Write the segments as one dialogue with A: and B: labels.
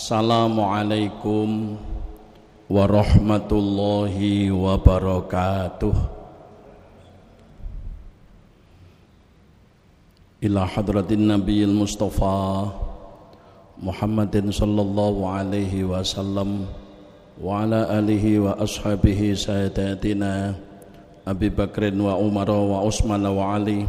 A: Assalamualaikum warahmatullahi wabarakatuh. Ila hadratin nabiyil mustafa Muhammadin sallallahu alaihi wasallam wa ala alihi wa ashabihi sayyidatina Abi Bakrin wa Umar wa Utsman wa Ali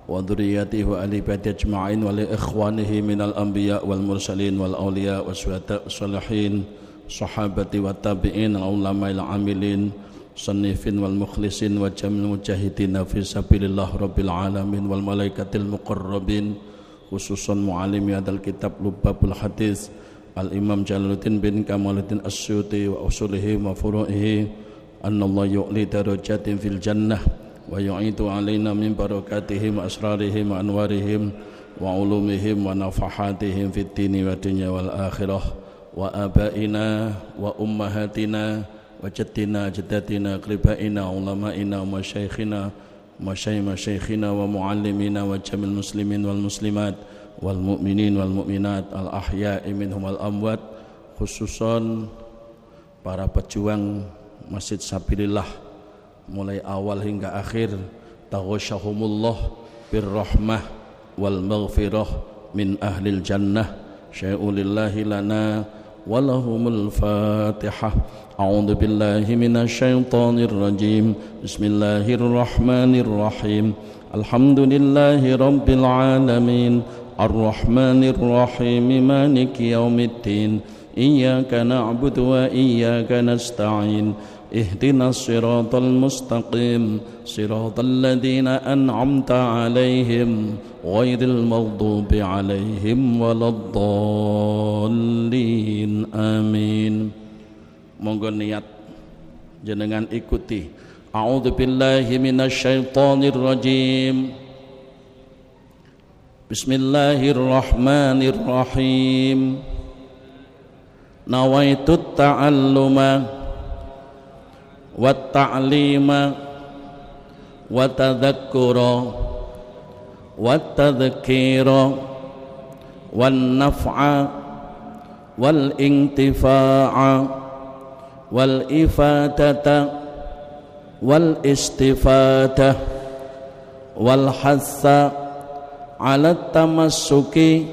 A: wa dzurriyyatihi wa ali baiti ajma'in wa li ikhwanihi minal anbiya wal mursalin wal awliya wassyuhada wassalihin sahabati wa tabi'in ulama'il amilin sannifin wal mukhlisin wa jamil mujahidin fi sabilillah rabbil alamin wal malaikatil muqarrabin khususan muallimi hadal kitab Lubbabul Hadis al Imam Jalaluddin bin Kamaluddin As-Suyuti wa usulihi wa furu'ihi annallahu yu'li darajatin fil jannah wa yu'itu alaina min barakatihim asrarihim wa anwarihim wa ulumihim wa nafahatihim fid dini wa dunya wal akhirah wa abaina wa ummahatina wa jaddina jaddatina qribaina ulama'ina wa masyayikhina masyayikhina wa muallimina wa jamil muslimin wal muslimat wal mu'minin wal mu'minat al ahya'i minhum wal amwat, khususan para pejuang Masjid Sabilillah mulai awal hingga akhir, taghasyahumullah birrahmah wal maghfirah min ahlil jannah syai'ulillahi lana walahumul fatihah. A'udzu billahi minasy syaithanir rajim. Bismillahirrahmanirrahim. Alhamdulillahi rabbil alamin arrahmanir rahim maliki yaumiddin iyyaka na'budu wa iyyaka nasta'in ihdinas siratal mustaqim siratal ladzina an'amta 'alaihim ghairil maghdubi 'alaihim waladdallin. Amin. Monggo niat jenengan ikuti. A'udzu billahi minasy syaithanir rajim. Bismillahirrahmanirrahim. Nawaitut ta'alluma wat-ta'lima wat-tadhakkura wat-tadhkira wan-naf'a wal-intifa'a wal-ifadata wal-istifada wal-hassa 'ala tamassuki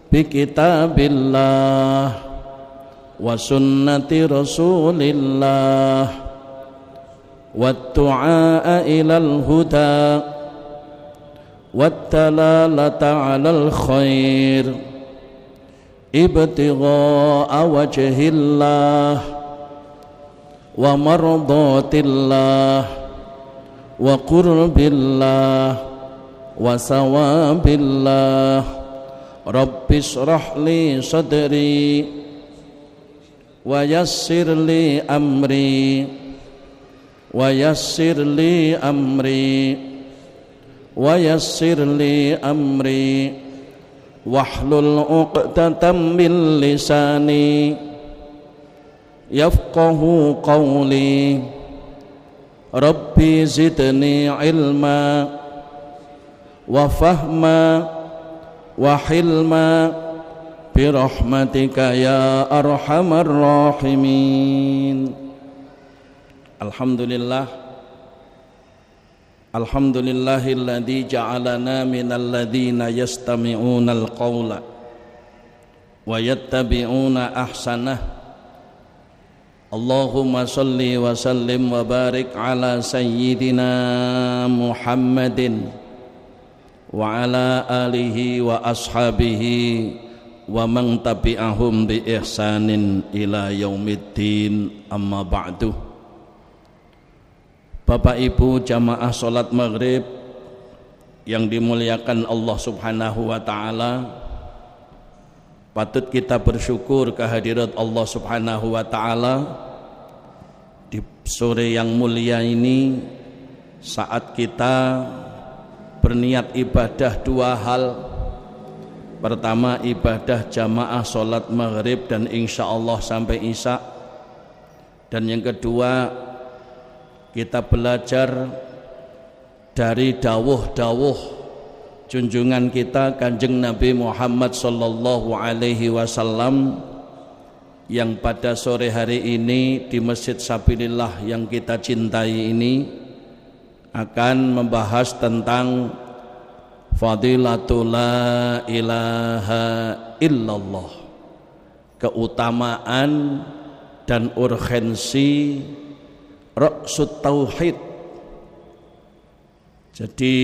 A: bi kitabillah wa sunnati rasulillah والدعاء إلى الهدى والدلالة على الخير ابتغاء وجه الله ومرضات الله وقرب الله وثواب الله. رب اشرح لي صدري ويسر لي أمري ويسر لي أمري ويسر لي أمري واحلل عقدة من لساني يفقه قولي. ربي زدني علما وفهما وحلما برحمتك يا أرحم الراحمين. Alhamdulillah, alhamdulillahilladzi ja'alana minal ladzina yastami'una al-qawla wa yattabi'una ahsanah. Allahumma salli wa sallim wa barik ala sayyidina Muhammadin wa ala alihi wa ashabihi wa man tabi'ahum bi ihsanin ila yaumiddin. Amma ba'du. Bapak Ibu jamaah salat maghrib yang dimuliakan Allah subhanahu wa ta'ala, patut kita bersyukur kehadirat Allah subhanahu wa ta'ala di sore yang mulia ini, saat kita berniat ibadah dua hal. Pertama, ibadah jamaah salat maghrib dan insya Allah sampai isya, dan yang kedua, kita belajar dari dawuh-dawuh junjungan kita Kanjeng Nabi Muhammad sallallahu alaihi wasallam yang pada sore hari ini di Masjid Sabilillah yang kita cintai ini akan membahas tentang fadilatul la ilaha illallah, keutamaan dan urgensi ra'sut tauhid. Jadi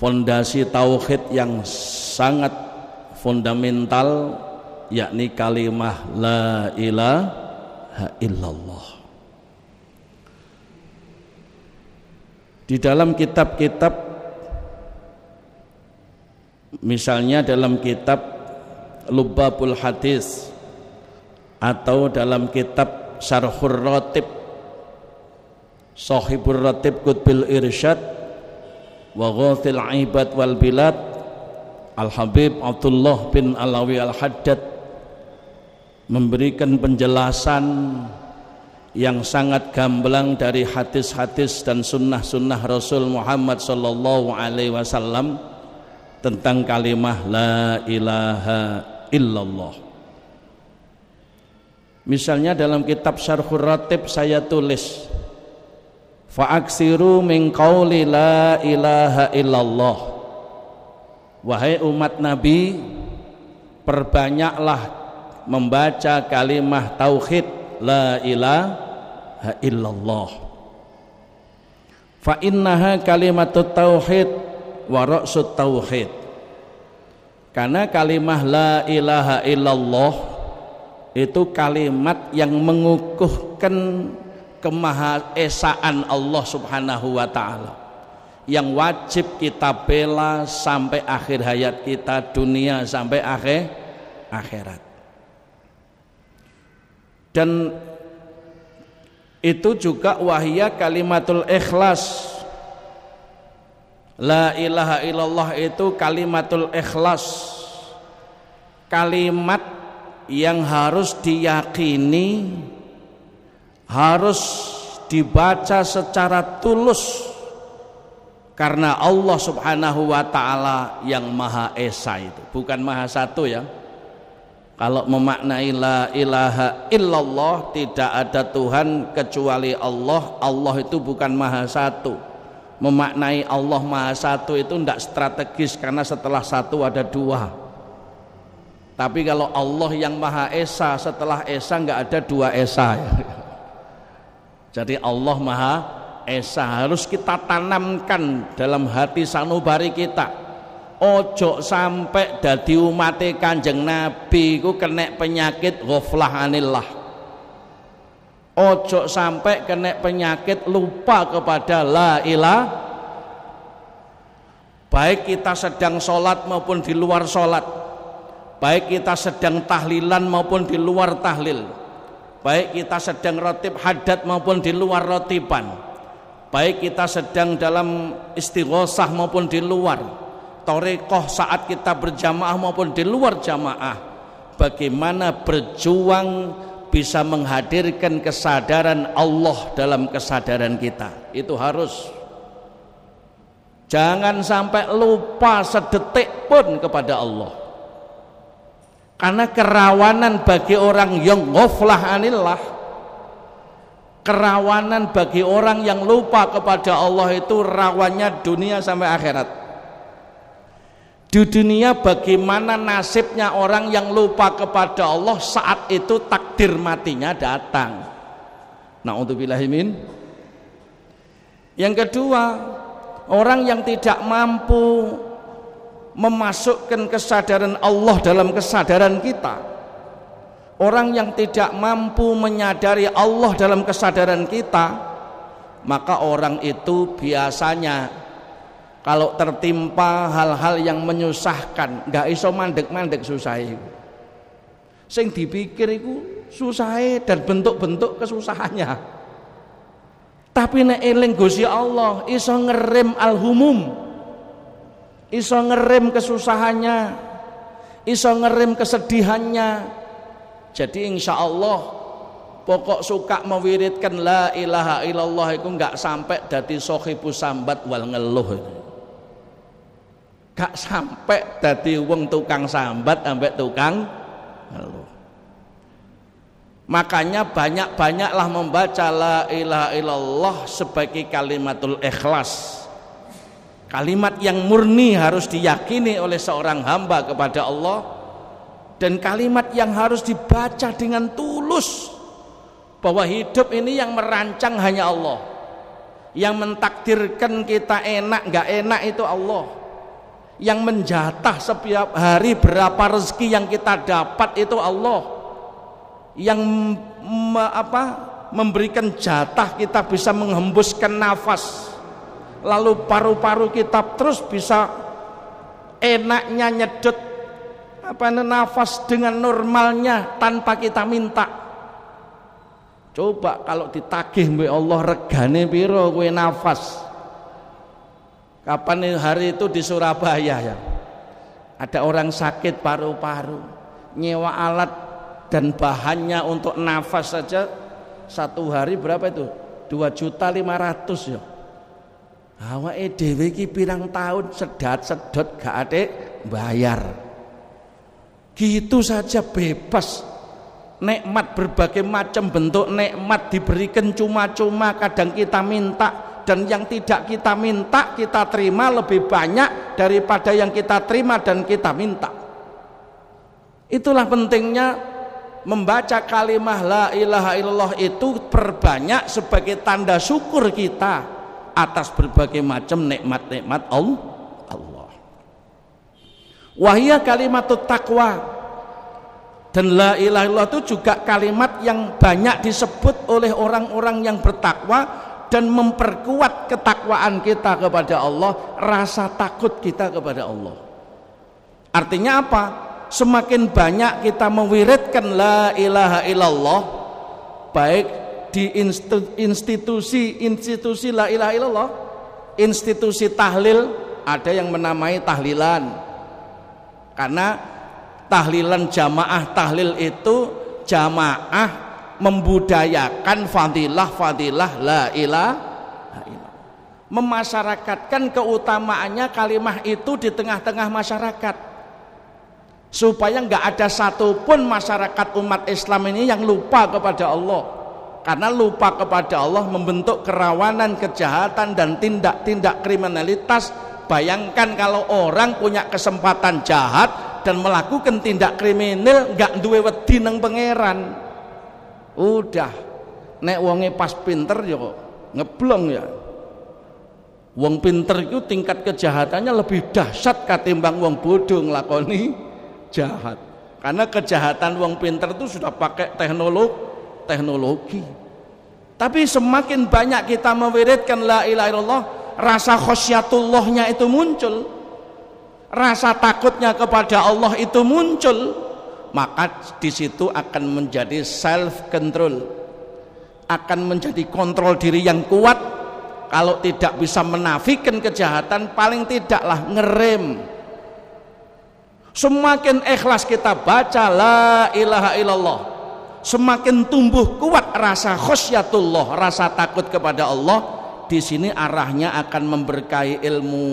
A: fondasi tauhid yang sangat fundamental, yakni kalimah la ilaha illallah. Di dalam kitab-kitab, misalnya dalam kitab Lubbabul Hadis atau dalam kitab Syarhur Ratib Shahibur Ratib Qutbil Irsyad wa Ghathil Ibad wal Bilad Al-Habib Abdullah bin Alawi Al-Haddad memberikan penjelasan yang sangat gamblang dari hadis-hadis dan sunnah-sunnah Rasul Muhammad sallallahu alaihi wasallam tentang kalimah la ilaha illallah. Misalnya dalam kitab Syarhur Ratib saya tulis, fa'aksiru min qauli la ilaha illallah. Wahai umat Nabi, perbanyaklah membaca kalimah tauhid la ilaha illallah. Fa innaha kalimatut tauhid wa ra'sut tauhid. Karena kalimah la ilaha illallah itu kalimat yang mengukuhkan kemahaesaan Allah Subhanahu wa taala, yang wajib kita bela sampai akhir hayat kita, dunia sampai akhirat. Dan itu juga wahya kalimatul ikhlas. La ilaha illallah itu kalimatul ikhlas, kalimat yang harus diyakini, harus dibaca secara tulus, karena Allah Subhanahu wa ta'ala yang Maha Esa itu, bukan Maha Satu ya. Kalau memaknai la ilaha illallah, tidak ada Tuhan kecuali Allah, Allah itu bukan Maha Satu. Memaknai Allah Maha Satu itu tidak strategis, karena setelah satu ada dua. Tapi kalau Allah yang Maha Esa, setelah Esa nggak ada dua Esa ya. Jadi Allah Maha Esa harus kita tanamkan dalam hati sanubari kita. Ojo sampai dadi umate Kanjeng Nabi ku kena penyakit ghaflah anillah. Ojo sampai kena penyakit lupa kepada la ilaha. Baik kita sedang sholat maupun di luar sholat, baik kita sedang tahlilan maupun di luar tahlil, baik kita sedang ratib hadat maupun di luar ratiban, baik kita sedang dalam istighosah maupun di luar Torekoh saat kita berjamaah maupun di luar jamaah, bagaimana berjuang bisa menghadirkan kesadaran Allah dalam kesadaran kita. Itu harus, jangan sampai lupa sedetik pun kepada Allah, karena kerawanan bagi orang yang ghaflah anillah, kerawanan bagi orang yang lupa kepada Allah itu rawannya dunia sampai akhirat. Di dunia bagaimana nasibnya orang yang lupa kepada Allah saat itu takdir matinya datang. Na'udzubillahi min. Yang kedua, orang yang tidak mampu memasukkan kesadaran Allah dalam kesadaran kita, orang yang tidak mampu menyadari Allah dalam kesadaran kita, maka orang itu biasanya kalau tertimpa hal-hal yang menyusahkan, nggak iso mandek-mandek susah itu. Sing dipikir itu susah dan bentuk-bentuk kesusahannya. Tapi nek eling Gusti Allah iso ngerem al-humum, iso ngerem kesusahannya, iso ngerem kesedihannya. Jadi insya Allah pokok suka mewiridkan la ilaha illallah itu nggak sampai dadi sohibus sambat wal ngeluh. Gak sampai dadi wong tukang sambat ambek tukang Makanya banyak-banyaklah membaca la ilaha illallah sebagai kalimatul ikhlas. Kalimat yang murni harus diyakini oleh seorang hamba kepada Allah, dan kalimat yang harus dibaca dengan tulus bahwa hidup ini yang merancang hanya Allah, yang mentakdirkan kita enak nggak enak itu Allah, yang menjatah setiap hari berapa rezeki yang kita dapat itu Allah, yang memberikan jatah kita bisa menghembuskan nafas, lalu paru-paru kita terus bisa enaknya nyedot nafas dengan normalnya tanpa kita minta. Coba kalau ditagih mbek Allah regane piro kowe nafas. Kapan hari itu di Surabaya ya, ada orang sakit paru-paru, nyewa alat dan bahannya untuk nafas saja satu hari berapa itu? 2.500.000 ya. Awake dhewe iki pirang tahun sedot gak ade bayar. Gitu saja bebas. Nikmat, berbagai macam bentuk nikmat diberikan cuma-cuma, kadang kita minta, dan yang tidak kita minta kita terima lebih banyak daripada yang kita terima dan kita minta. Itulah pentingnya membaca kalimah la ilaha illallah itu perbanyak sebagai tanda syukur kita atas berbagai macam nikmat-nikmat Allah. Wahia kalimatut taqwa. Dan la ilaha illallah itu juga kalimat yang banyak disebut oleh orang-orang yang bertakwa dan memperkuat ketakwaan kita kepada Allah, rasa takut kita kepada Allah. Artinya apa? Semakin banyak kita mewiridkan la ilaha illallah, baik di institusi la ilaha illallah, institusi tahlil, ada yang menamai tahlilan, karena tahlilan jamaah tahlil itu jamaah membudayakan fadilah la ilaha illallah, memasyarakatkan keutamaannya kalimah itu di tengah-tengah masyarakat, supaya nggak ada satupun masyarakat umat Islam ini yang lupa kepada Allah, karena lupa kepada Allah membentuk kerawanan kejahatan dan tindak-tindak kriminalitas. Bayangkan kalau orang punya kesempatan jahat dan melakukan tindak kriminal nggak duwe wedi nang pangeran, udah nek wonge pas pinter ya ngeblong ya. Wong pinter itu tingkat kejahatannya lebih dahsyat ketimbang wong bodoh nglakoni jahat, karena kejahatan wong pinter itu sudah pakai teknologi. Tapi semakin banyak kita mewiridkan la ilaha illallah, rasa khosyatullahnya itu muncul, rasa takutnya kepada Allah itu muncul, maka di situ akan menjadi self control, akan menjadi kontrol diri yang kuat. Kalau tidak bisa menafikan kejahatan, paling tidaklah ngerem. Semakin ikhlas kita baca la ilaha illallah, semakin tumbuh kuat rasa khosyatullah, rasa takut kepada Allah. Di sini arahnya akan memberkahi ilmu,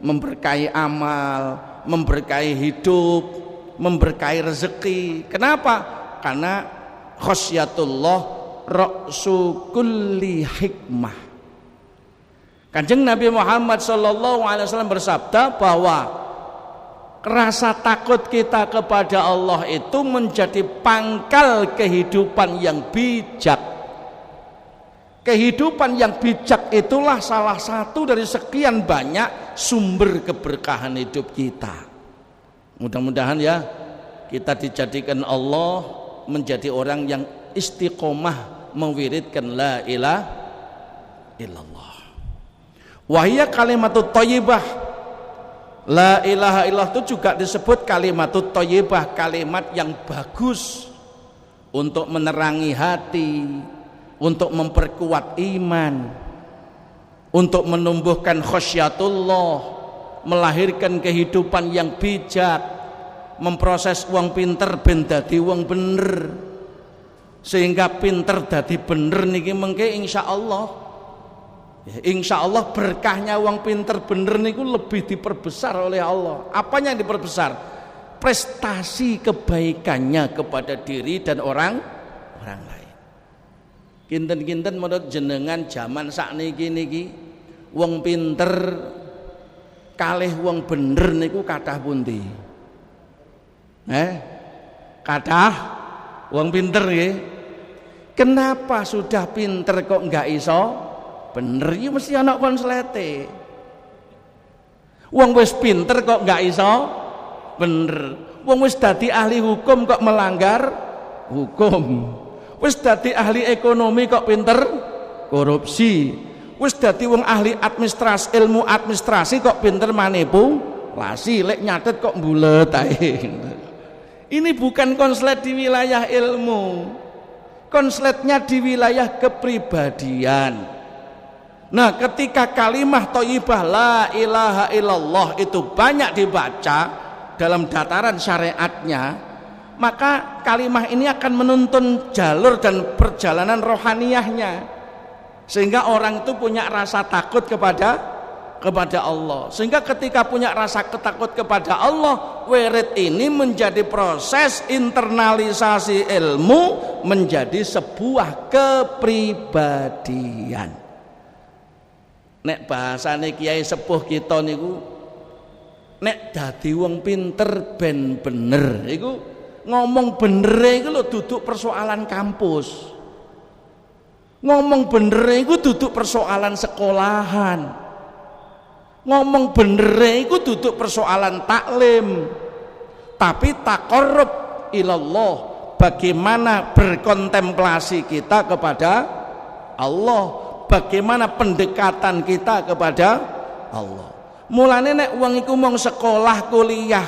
A: memberkahi amal, memberkahi hidup, memberkahi rezeki. Kenapa? Karena khosyatullah ra'su kulli hikmah. Kanjeng Nabi Muhammad SAW bersabda bahwa rasa takut kita kepada Allah itu menjadi pangkal kehidupan yang bijak. Kehidupan yang bijak itulah salah satu dari sekian banyak sumber keberkahan hidup kita. Mudah-mudahan ya kita dijadikan Allah menjadi orang yang istiqomah mewiridkan la ilaha illallah. Wahia kalimatut thayyibah. La ilaha illallah itu juga disebut kalimatut thayyibah, kalimat yang bagus untuk menerangi hati, untuk memperkuat iman, untuk menumbuhkan khosyatullah, melahirkan kehidupan yang bijak, memproses uang pinter ben dadi uang bener, sehingga pinter dadi bener niki mengke insyaallah berkahnya uang pinter bener niku lebih diperbesar oleh Allah. Apanya yang diperbesar? prestasi kebaikannya kepada diri dan orang lain. Kinten-kinten menurut jenengan zaman sakniki niki wong pinter kalih wong bener niku kathah pundi? Kathah wong pinter nggih. Kenapa sudah pinter kok enggak iso bener? Ya mesti ana konslete. Wong wis pinter kok enggak iso bener. Wong wis dadi ahli hukum kok melanggar hukum. Wis dadi ahli ekonomi kok pinter korupsi. Wis dadi wong ahli administrasi, ilmu administrasi kok pinter manipulasi. Lek nyatet kok mbulet ae. Ini bukan konslet di wilayah ilmu. Konsletnya di wilayah kepribadian. Nah, ketika kalimah thayyibah la ilaha illallah itu banyak dibaca dalam dataran syariatnya, maka kalimah ini akan menuntun jalur dan perjalanan rohaniyahnya, sehingga orang itu punya rasa takut kepada Allah. Sehingga ketika punya rasa takut kepada Allah, wirid ini menjadi proses internalisasi ilmu menjadi sebuah kepribadian. Nek bahasane kiai sepuh kita niku, nek dadi wong pinter ben bener iku ngomong bener iku lho duduk persoalan kampus. Ngomong bener iku duduk persoalan sekolahan. Ngomong bener iku duduk persoalan taklim. Tapi taqarrub ilallah, bagaimana berkontemplasi kita kepada Allah, bagaimana pendekatan kita kepada Allah. Mulane nek wong iku mung sekolah kuliah,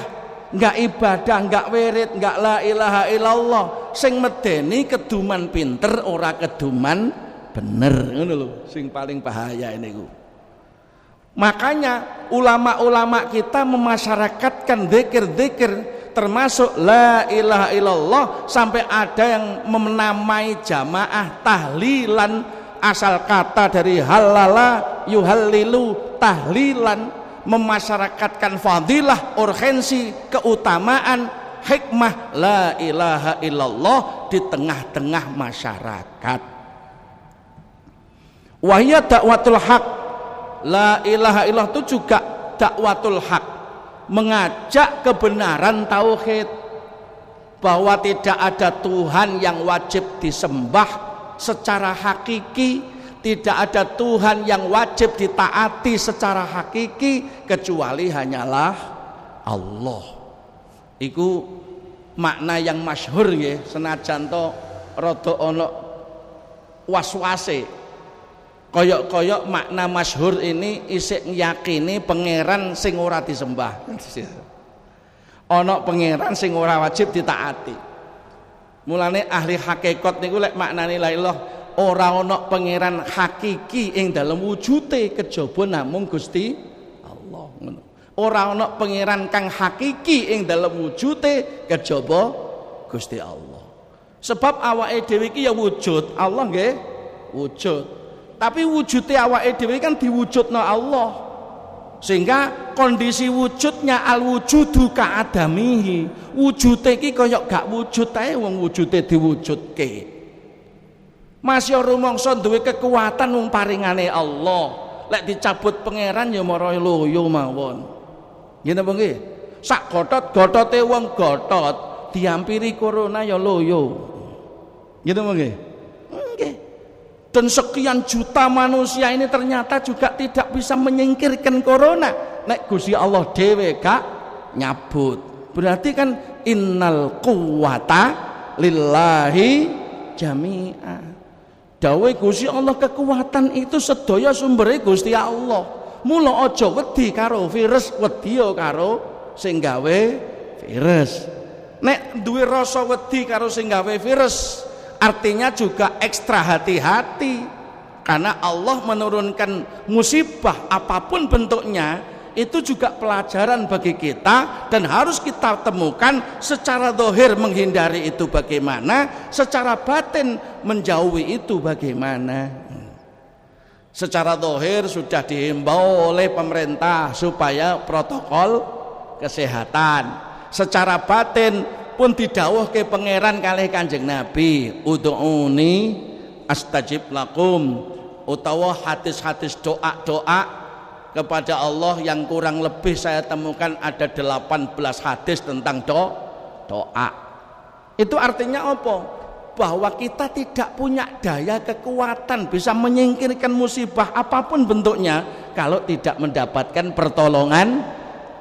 A: enggak ibadah, enggak wirid, enggak la ilaha illallah, sing medeni keduman pinter ora keduman bener, ngono lho sing paling bahaya niku. Makanya ulama-ulama kita memasyarakatkan zikir-zikir termasuk la ilaha illallah, sampai ada yang menamai jamaah tahlilan, asal kata dari halala yuhallilu, tahlilan, memasyarakatkan fadilah, urgensi, keutamaan, hikmah la ilaha illallah di tengah-tengah masyarakat. Wahya dakwatul haq, la ilaha illallah itu juga dakwatul haq, mengajak kebenaran tauhid, bahwa tidak ada Tuhan yang wajib disembah secara hakiki, tidak ada Tuhan yang wajib ditaati secara hakiki kecuali hanyalah Allah. Iku makna yang masyhur nggih, senajan to rada ana waswase. Koyok-koyok makna masyhur ini isik yakini pangeran sing ora disembah. Ana pangeran sing ora wajib ditaati. Mulane ahli hakikat niku lek maknane la ilah, ora ana pangeran hakiki ing dalem wujude kejaba namung Gusti Allah, ngono. Ora ana pangeran kang hakiki ing dalem wujude kejaba Gusti Allah. Sebab awake dhewe iki ya wujud, Allah nggih wujud. Tapi wujude awake dhewe kan diwujudna Allah. Sehingga kondisi wujudnya al wujudu ka adamihi. Wujude iki kaya gak wujud ae wong wujude diwujudke. Masya rumangsa duwe kekuatan wong paringane Allah. Lek dicabut pangeran ya mara loyo mawon. Nggih napa nggih? Sak gotot-gotote wong gotot diampiri corona ya loyo. Nggih napa nggih? Nggih. Dan sekian juta manusia ini ternyata juga tidak bisa menyingkirkan corona. Nek Gusti Allah dhewe gak nyabut. Berarti kan innal quwwata lillahi jami'a. Dawe Gusti Allah, kekuatan itu sedaya sumbere Gusti Allah. Mula aja wedi karo virus, wedi karo sing gawe virus. Nek duwe rasa wedi karo sing gawe virus, artinya juga ekstra hati-hati, karena Allah menurunkan musibah apapun bentuknya itu juga pelajaran bagi kita, dan harus kita temukan secara zahir menghindari itu bagaimana, secara batin menjauhi itu bagaimana. Secara zahir sudah dihimbau oleh pemerintah supaya protokol kesehatan. secara batin pun didhawuhke pangeran kalih Kanjeng Nabi, ud'uni astajib lakum, utawa hadis-hadis doa-doa kepada Allah yang kurang lebih saya temukan ada 18 hadis tentang doa. Itu artinya apa? Bahwa kita tidak punya daya kekuatan bisa menyingkirkan musibah apapun bentuknya kalau tidak mendapatkan pertolongan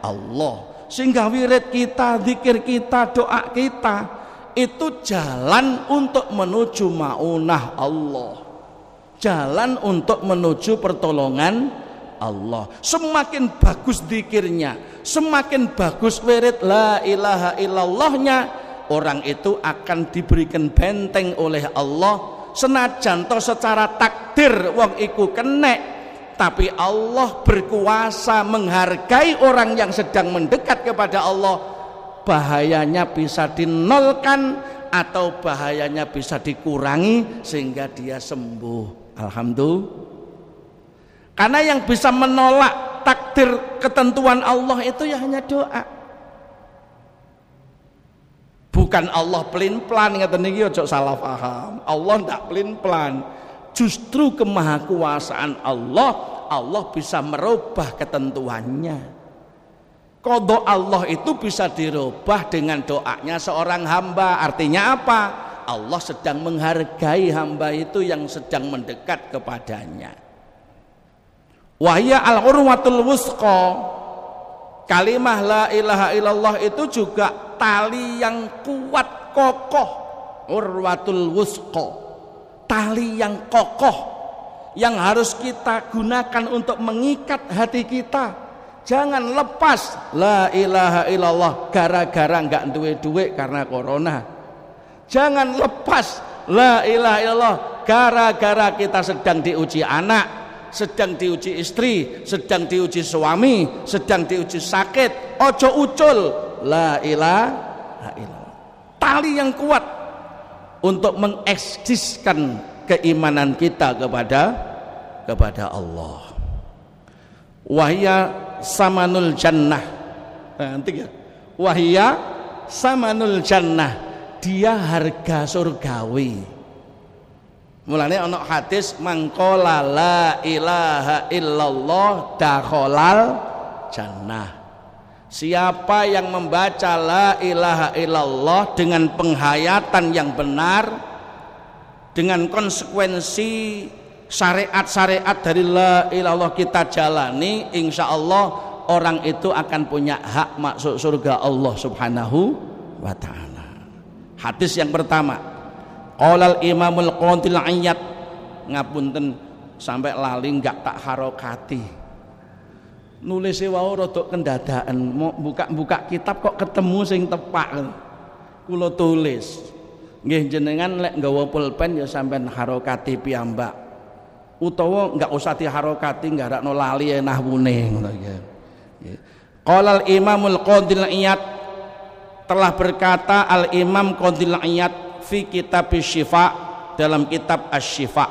A: Allah. Sehingga wirid kita, zikir kita, doa kita itu jalan untuk menuju maunah Allah, jalan untuk menuju pertolongan Allah. Semakin bagus zikirnya, semakin bagus wirid la ilaha illallahnya, orang itu akan diberikan benteng oleh Allah. Senajan to secara takdir wong iku kenek, tapi Allah berkuasa menghargai orang yang sedang mendekat kepada Allah. Bahayanya bisa dinolkan atau bahayanya bisa dikurangi sehingga dia sembuh. Alhamdulillah. Karena yang bisa menolak takdir ketentuan Allah itu ya hanya doa. Bukan Allah pelin-pelan, ngeten niki aja salah paham. Allah ndak pelin-pelan. Justru kemahakuasaan Allah, Allah bisa merubah ketentuannya. Qada Allah itu bisa dirubah dengan doanya seorang hamba. Artinya apa? Allah sedang menghargai hamba itu yang sedang mendekat kepadanya. Wahya al-urwatul wusqa. Kalimah la ilaha illallah itu juga tali yang kuat kokoh, urwatul wusqa, tali yang kokoh yang harus kita gunakan untuk mengikat hati kita. Jangan lepas la ilaha illallah gara-gara enggak duwe duit karena corona. Jangan lepas la ilaha illallah gara-gara kita sedang diuji anak, sedang diuji istri, sedang diuji suami, sedang diuji sakit. Ojo ucul la ilaha illallah, tali yang kuat untuk mengeksiskan keimanan kita kepada Allah. Wahya samanul jannah, nanti ya, wahya samanul jannah, dia harga surgawi. Mulane ana hadis mangqala la ilaha illallah dakhalal jannah. Siapa yang membaca la ilaha illallah dengan penghayatan yang benar, dengan konsekuensi syariat-syariat dari la ilallah kita jalani, insya Allah orang itu akan punya hak masuk surga Allah subhanahu wa ta'ala. Hadis yang pertama, qolal imamul qantil ayat, ngapunten sampai lali nggak tak harokati, nulis wau rada kendadaan, mau buka kitab kok ketemu sing tepak, kula tulis. Nggih jenengan lek nggawa pulpen ya sampean harokati piyambak, utawa enggak usah diharokati nggarakno lali nahwune ngono ya. Qala al-imamul qadil iyad, telah berkata al-imam qadil iyad fi kitab Syifa, dalam kitab Asy-Syifa.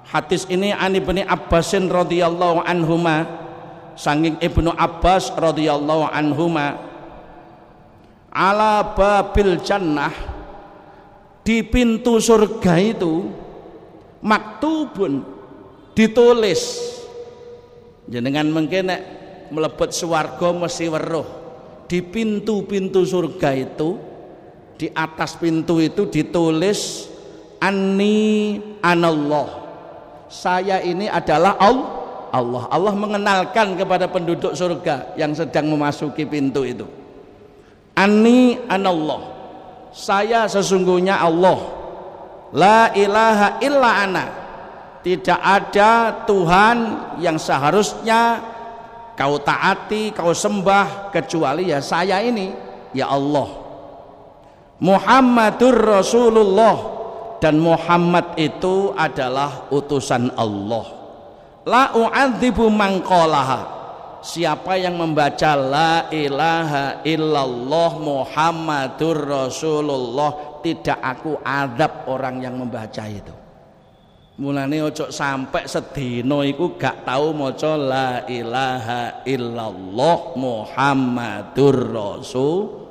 A: Hadis ini an Ibnu Abbasin radhiyallahu anhuma, sanging Ibnu Abbas radhiyallahu anhuma, ala babil jannah, di pintu surga itu maktubun, ditulis. Jenengan mungkin nek mlebet swarga mesti weruh, di pintu-pintu surga itu, di atas pintu itu ditulis anni anallah, saya ini adalah Allah. Allah mengenalkan kepada penduduk surga yang sedang memasuki pintu itu, anni anallah, saya sesungguhnya Allah, la ilaha illa ana, tidak ada Tuhan yang seharusnya kau taati, kau sembah kecuali ya saya ini, ya Allah. Muhammadur Rasulullah, dan Muhammad itu adalah utusan Allah. La u'adzibu man qalaha, siapa yang membaca la ilaha illallah Muhammadur Rasulullah, tidak aku azab orang yang membaca itu. Mulane ojo sampai sedina iku gak tau maca la ilaha illallah Muhammadur Rasul.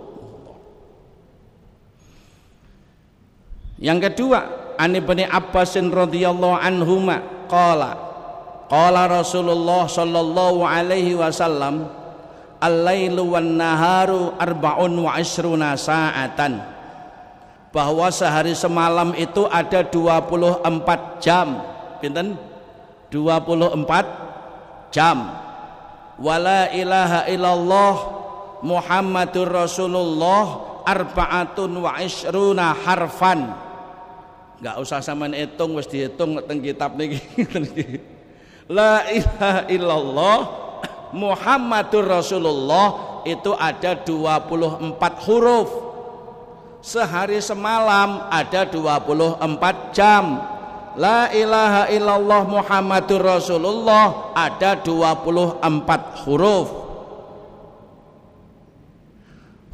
A: Yang kedua, An Ibnu Abbasin radhiyallahu anhuma qala Rasulullah sallallahu alaihi wasallam al-lailu wan naharu arba'un wa isruna sa'atan, bahwa sehari semalam itu ada 24 jam. Pinten? 24 jam. Wala ilaha illallah Muhammadur Rasulullah arba'atun wa isruna harfan. Enggak usah sampean hitung, wis dihitung teng kitab niki. La ilaha illallah Muhammadur Rasulullah itu ada 24 huruf. Sehari semalam ada 24 jam. La ilaha illallah Muhammadur Rasulullah ada 24 huruf.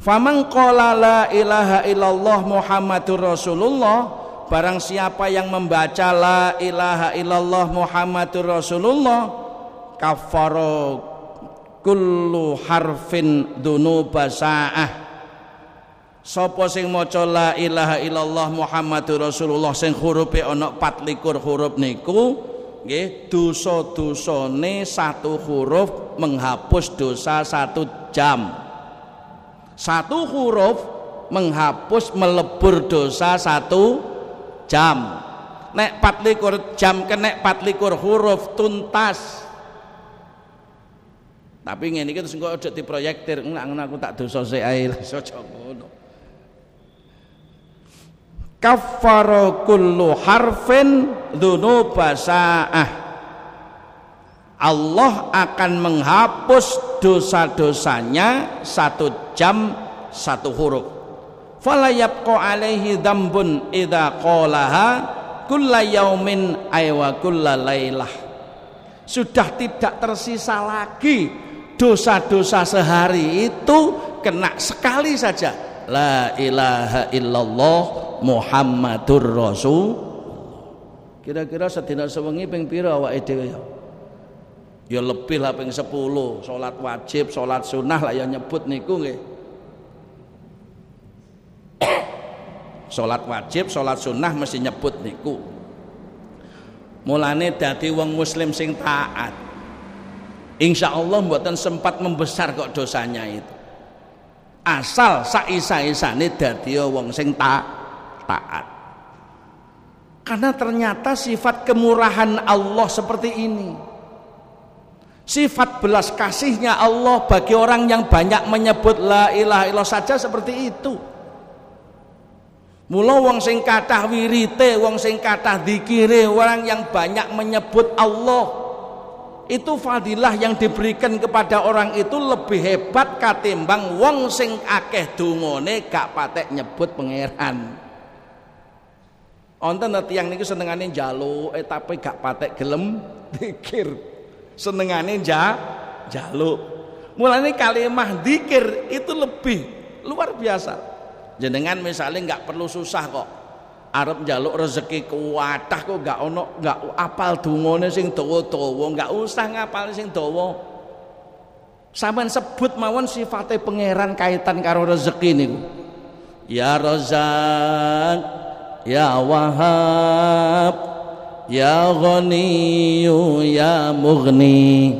A: Faman qala la ilaha illallah Muhammadur Rasulullah, barang siapa yang membaca la ilaha illallah Muhammadur Rasulullah, kafara kullu harfin dzunuba sa'ah. Sapa sing maca la ilaha illallah Muhammadur Rasulullah sing hurufe ana 24 huruf niku nggih, dosa-dosane satu huruf menghapus dosa 1 jam. Satu huruf menghapus melebur dosa 1 jam. Nek 24 jam kena 24 huruf tuntas. Tapi ngene iki terus engko aja diproyektir, ngono aku tak dosa sik ae aja ngono. Kaffara kullu harfin dzunuba sa'ah. Allah akan menghapus dosa-dosanya 1 jam 1 huruf. Fala yabqa alaihi dzambun idza qalaha kulla yaumin aywa kulla lailah. Sudah tidak tersisa lagi dosa-dosa sehari itu kena sekali saja la ilaha illallah Muhammadur Rasul. Kira-kira sedina sewengi ping pira awake dhewe ya? Ya lebih lah ping 10. Salat wajib, salat sunah lah ya nyebut niku nggih. Salat wajib, salat sunah mesti nyebut niku. Mulane dadi wong muslim sing taat, insyaallah mboten sempat membesar kok dosanya itu. Asal saisa-isane dadi wong sing taat. Karena ternyata sifat kemurahan Allah seperti ini. Sifat belas kasihnya Allah bagi orang yang banyak menyebut la ilaha illallah saja seperti itu. Mula wong sing kathah wirite, wong sing kathah dzikire, orang yang banyak menyebut Allah, itu fadilah yang diberikan kepada orang itu lebih hebat katimbang wong sing akeh dungane gak patek nyebut pangeran. Wonten tiyang niku senengane njaluk tapi gak patek gelem dzikir. Senengane njaluk. Mulane kalimah dzikir itu lebih luar biasa. Jenengan misalnya nggak perlu susah kok. Arep njaluk rezeki kuwatah kok gak apal dungane sing dawa-dawa, nggak usah ngapal sing dawa. Sampeyan sebut mawon sifate pangeran kaitan karo rezeki niku. Ya Razzaq, Ya Wahhab, Ya Ghaniyyu, Ya Mughni,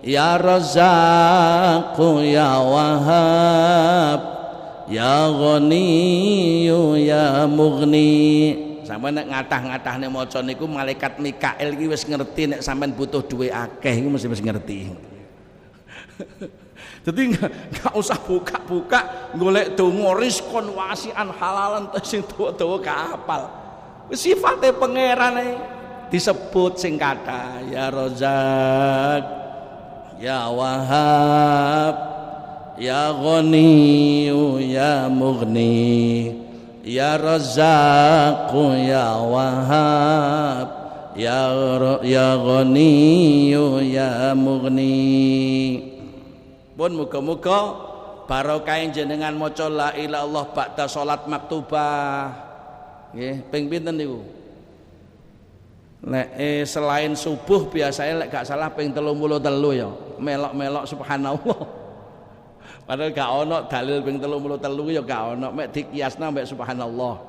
A: Ya Razzaq, Ya Wahhab, Ya Ghaniyyu, Ya Mughni. Sampeyan nek ngatah-ngatahne maca niku malaikat Mikail iki wis ngerti nek sampeyan butuh duwe akeh iku mesti wis ngerti. Jadi nggak usah buka-buka golek donga rizqon wasian halalan sing dawa-dawa kapal. Sifate pangeran disebut sing kathah, Ya Razzaq, Ya Wahhab, Ya Ghaniyyu, Ya Mughni, Ya Razzaq, Ya Wahhab, Ya Ghaniyyu, Ya Mughni. Pun muga-muga barokah jenengan maca la ilaha illallah ba'da salat maktubah. Nggih, ping pinten niku? Selain subuh biasanya gak salah ping 33 ya, melok-melok subhanallah. Padahal gak ono dalil ping 33 ya gak ono, mek dikiasna mek subhanallah.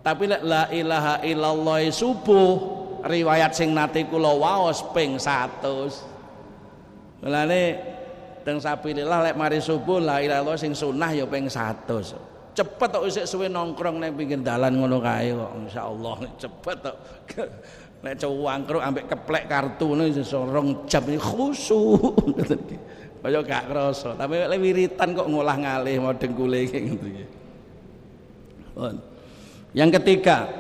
A: Tapi la ilaha illallah subuh riwayat sing nate kula waos ping 100. Mulane teng sabilillah lek mari subuh la ilaha illallah sing sunah ya ping 100. Cepet tok isih suwe nongkrong nang pinggir dalan ngono kae kok insyaallah cepet tok. Nek cowangkruk ambek keplek kartune iso 2 jam iki khusyuk. Kaya gak krasa, tapi lek wiritan kok ngolah ngalih mau dengkule ngono iki. Yang ketiga,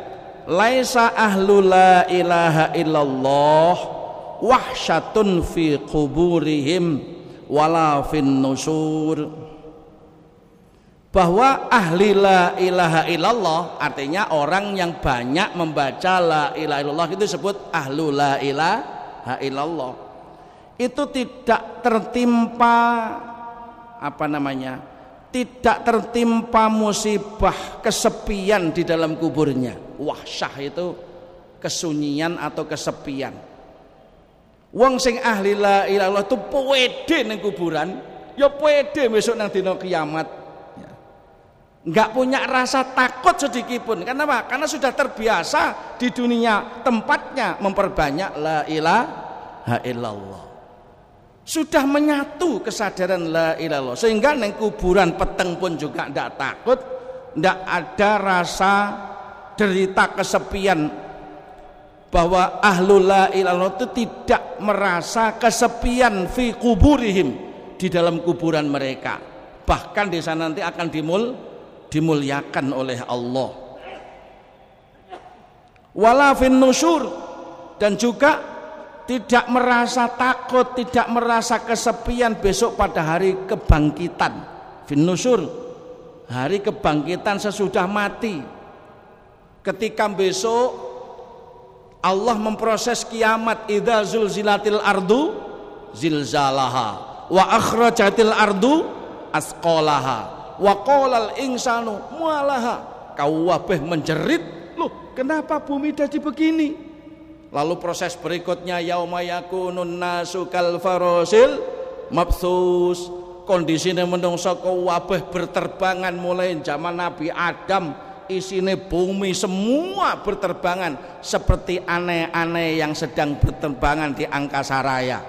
A: laisa ahlul la ilaha illallah wahsyatun fi quburihim wala fin nusur. Bahwa ahli la ilaha illallah artinya orang yang banyak membaca la ilaha illallah itu disebut ahlu la ilaha illallah. Itu tidak tertimpa tidak tertimpa musibah kesepian di dalam kuburnya. Wahsyah itu kesunyian atau kesepian. Wong sing ahli la ilaha illallah itu pede ning kuburan, ya pede besok nang dina kiamat. Enggak punya rasa takut sedikit pun. Kenapa? Karena sudah terbiasa di dunia tempatnya memperbanyak la ilaha illallah. Sudah menyatu kesadaran la ilaha illallah sehingga neng kuburan peteng pun juga enggak takut, enggak ada rasa derita kesepian. Bahwa ahlul la ilaha illallah itu tidak merasa kesepian fi kuburihim, di dalam kuburan mereka. Bahkan di sana nanti akan dimuliakan oleh Allah. Wala fin nusyur, dan juga tidak merasa takut, tidak merasa kesepian besok pada hari kebangkitan. Fin nusyur, hari kebangkitan sesudah mati. Ketika besok Allah memproses kiamat, idza zulzilatil ardu zilzalaha wa akhrajatil ardu asqalaha wa qalal insanu malaha. Kau wabeh menjerit, loh kenapa bumi jadi begini? Lalu proses berikutnya yauma yakunun nasu kal farasil mabthus. Kondisine menungso kau wabeh berterbangan mulai zaman Nabi Adam, isine bumi semua berterbangan seperti aneh-aneh yang sedang berterbangan di angkasa raya.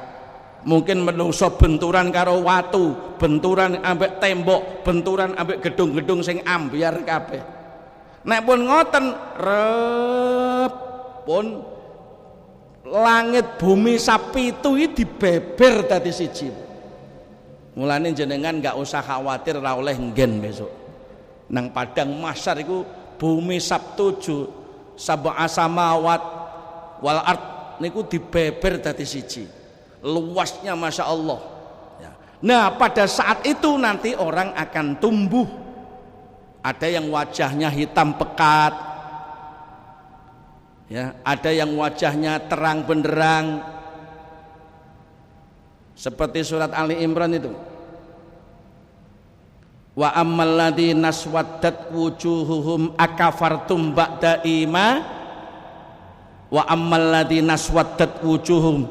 A: Mungkin menungso benturan karo watu, benturan ambek tembok, benturan ambek gedung-gedung sing ambyar kabeh. Nek pun ngoten rep pun langit bumi sapi itu dibeber dadi siji. Mulane jenengan enggak usah khawatir ora oleh nggen besok. Nang padang mahsyar iku bumi sabtuju sab'a samawat wal ard niku dibeber dadi siji. Luasnya Masya Allah ya. Nah pada saat itu nanti orang akan tumbuh. Ada yang wajahnya hitam pekat ya, ada yang wajahnya terang benderang seperti surat Ali Imran itu. Wa ammal ladzina aswaddat wujuhuhum akafartum ba'da ima wa ammal ladzina aswaddat wujuhum,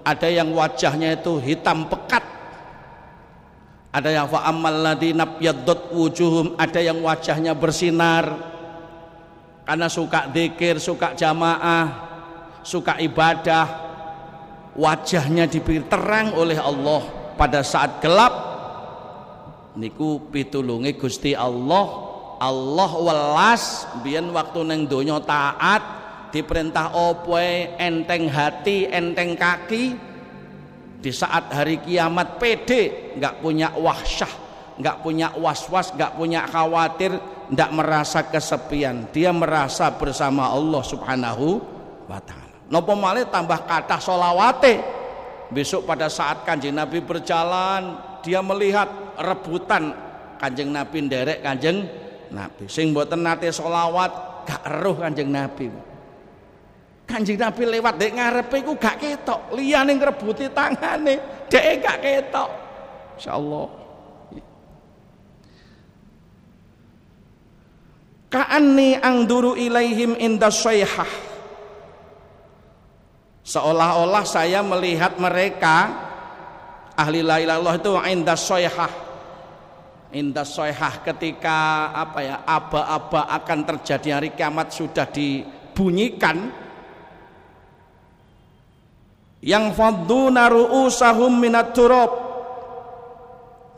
A: ada yang wajahnya itu hitam pekat, ada yang fa ammal ladzina yaddut wujuhum, ada yang wajahnya bersinar karena suka zikir, suka jamaah, suka ibadah, wajahnya diberi terang oleh Allah. Pada saat gelap niku pitulunge Gusti Allah. Allah welas biyen waktu neng donya taat diperintah opoe enteng hati enteng kaki. Di saat hari kiamat pede, nggak punya wahsyah, nggak punya was-was, nggak punya khawatir, nggak merasa kesepian. Dia merasa bersama Allah Subhanahu wa ta'ala. Napa malih tambah kathah sholawate. Besok pada saat Kanjeng Nabi berjalan, dia melihat rebutan Kanjeng Nabi nderek Kanjeng Nabi. Sing mboten nate sholawat gak eruh Kanjeng Nabi. Kanjeng Nabi lewat dek ngarepe iku gak ketok, liyane ngrebuti tangane dhek gak ketok. Insyaallah. Ka'anni angduru ilaihim inda shaihah. Seolah-olah saya melihat mereka ahli la ilaha illallah itu indas soihah ketika aba-aba akan terjadi hari kiamat sudah dibunyikan, yang fadduna ru'usahum minat turab,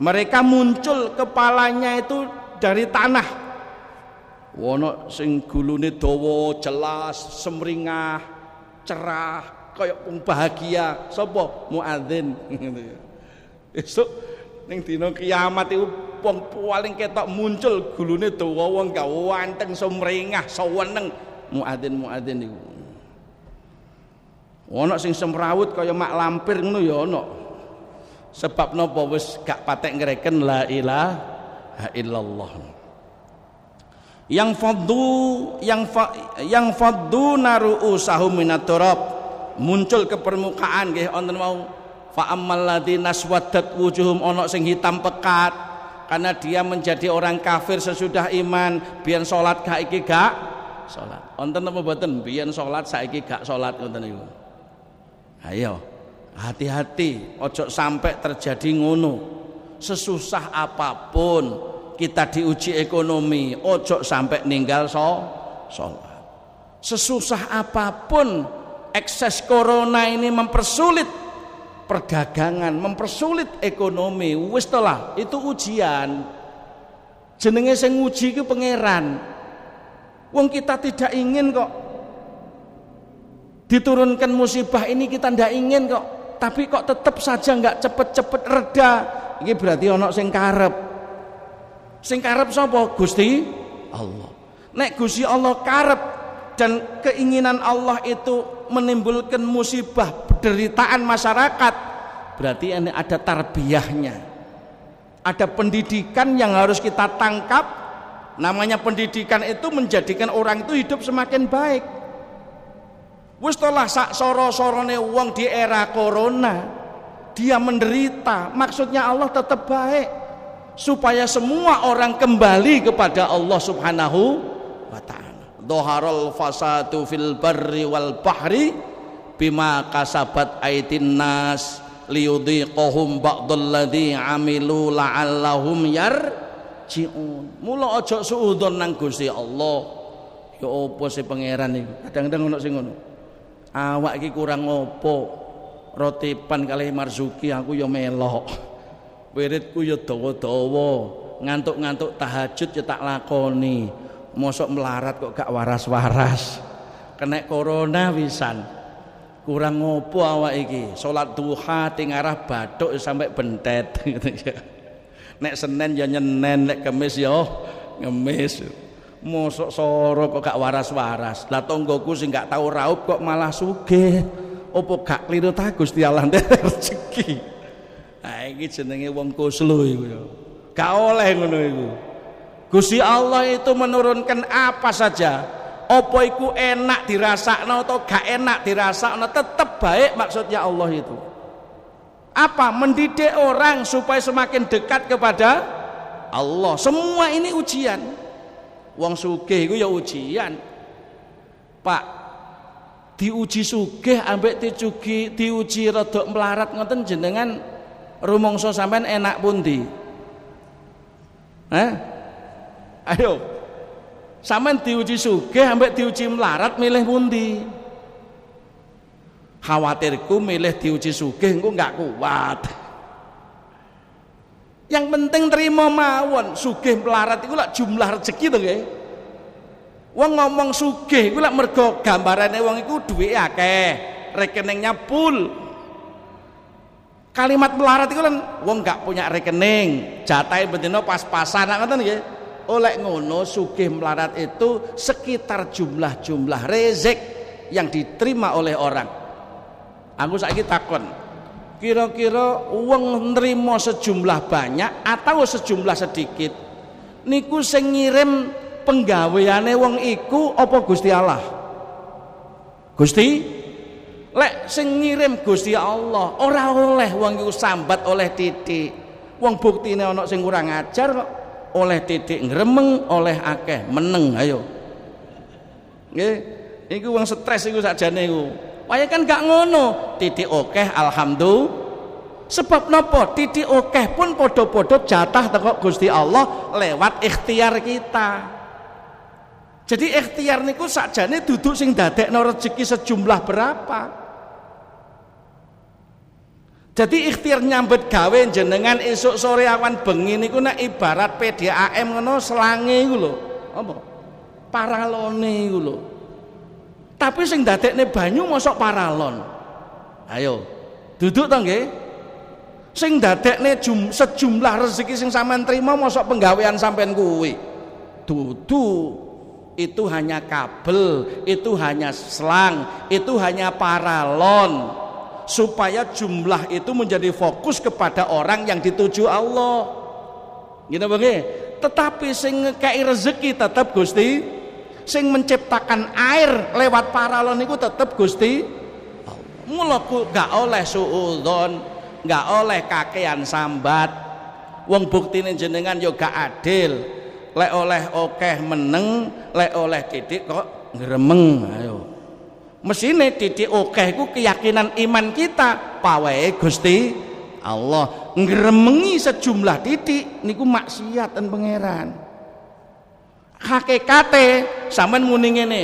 A: mereka muncul kepalanya itu dari tanah. Wono sing gulune dawa jelas semringah cerah kaya wong bahagia, sapa muadzin. Esuk ning dina kiamat iku wong paling ketok muncul gulune dawa wong gawanteng semringah seweneng, muadzin iku. Ono sing semrawut kaya mak lampir ngono ya ono. Sebab napa wis gak patek ngreken la ilaha illallah. Yang faddu naru'usahum minat turab, muncul ke permukaan nggih wonten mau. Fa ammal ladzina aswaddat wujuhum, ono sing hitam pekat karena dia menjadi orang kafir sesudah iman. Biyen salat saiki gak salat. Wonten apa mboten? Biyen salat saiki gak salat wonten niku. Ayo hati-hati ojo sampai terjadi ngono. Sesusah apapun kita diuji ekonomi, ojo sampai ninggal sholat. Sesusah apapun ekses corona ini mempersulit perdagangan, mempersulit ekonomi, wis lah itu ujian. Jenenge sing nguji ku pangeran. Wong kita tidak ingin kok diturunkan musibah ini, kita ndak ingin kok, tapi kok tetap saja nggak cepet-cepet reda. Ini berarti ono sing karep. Sing karep sapa? Gusti Allah. Nek Gusti Allah karep dan keinginan Allah itu menimbulkan musibah penderitaan masyarakat, berarti ini ada tarbiyahnya, ada pendidikan yang harus kita tangkap. Namanya pendidikan itu menjadikan orang itu hidup semakin baik. Wis tolah sak soro-sorone wong di era corona dia menderita, maksudnya Allah tetap baik supaya semua orang kembali kepada Allah Subhanahu wa taala. Dhaharal fasadu fil barri wal bahri bima kasabat aydin nas liyudhiqahum ba'dalladzi amilu la'allahum yarji'un. Mula aja suudzon nang Gusti Allah. Ya apa sih pangeran iki? Kadang-kadang ono sing ngono. Awak iki kurang opo, rotipan kalih marzuki aku ya melok, wiridku ya dawa-dawa, ngantuk-ngantuk tahajud ya tak lakoni, mosok melarat kok gak waras-waras, kena corona wisan, kurang opo awak iki, salat duha ting arah bathuk sampai bentet gitu ya. Nek Senin ya nyenen, nek Kamis ya ngemis. Mosok soro kok gak waras-waras. Lah tonggoku sing gak tau raup kok malah sugih. Opo gak kliru ta Gusti Allah rezeki. Nah iki jenenge wong kuslu iku ya. Gak oleh ngono iku. Gusti Allah itu menurunkan apa saja. Opo iku enak dirasakno atau gak enak dirasakno, tetep baik maksudnya Allah itu. Apa? Mendidik orang supaya semakin dekat kepada Allah. Semua ini ujian. Wong sugih iku ya ujian. Pak, diuji sugih ambek diuji rada melarat ngoten jenengan rumangsa sampean enak pundi? Ayo. Sampean diuji sugih ambek diuji melarat milih pundi? Khawatirku milih diuji sugih engko enggak kuat. Yang penting terima mawon. Sugih melarat iku lak jumlah rezeki to nggih. Wong ngomong sugih iku lak mergo gambarane wong iku duwike akeh, rekeningnya full. Kalimat melarat iku kan wong gak punya rekening, jatahe bendina pas-pasan ngoten nggih. Oleh ngono sugih melarat itu sekitar jumlah-jumlah rezeki yang diterima oleh orang. Aku saiki takon. Kira-kira uang nerima sejumlah banyak atau sejumlah sedikit, niku sing ngirim penggaweane wong iku apa Gusti Allah? Gusti lek sing ngirim Gusti Allah, ora oleh wong iku sambat oleh titik. Wong buktine ana sing kurang ajar kok oleh titik ngremeng, oleh akeh meneng. Ayo nggih, iku wong stres iku sakjane iku. Waya kan gak ngono, titik okeh alhamdulillah. Sebab napa? Titik okeh pun podo-podo jatah teko Gusti Allah lewat ikhtiar kita. Jadi ikhtiar niku sakjane duduk sing dadekno rezeki sejumlah berapa. Jadi ikhtiar nyambet gawe jenengan esuk sore awan bengi niku nek ibarat PDAM ngono selange iku lho. Apa? Paralone iku lho. Tapi sing dadekne banyu mosok paralon. Ayo, duduk to nggih. Sing dadekne sejumlah rezeki sing sampean trima mosok penggawean sampean kuwi. Dudu. Itu hanya kabel, itu hanya selang, itu hanya paralon, supaya jumlah itu menjadi fokus kepada orang yang dituju Allah. Gitu bang. Tetapi sing ngekei rezeki tetap Gusti, sing menciptakan air lewat paralon itu tetap Gusti. Mula gak oleh suudzon, gak oleh kakean sambat. Wong buktine jenengan yo gak adil. Lek oleh okeh meneng, lek oleh titik kok ngremeng. Ayo. Mesine titik okeh ku keyakinan iman kita, pawehe Gusti Allah. Ngremengi sejumlah titik niku maksiat ten pangeran. Hakikate sampean muni ngene.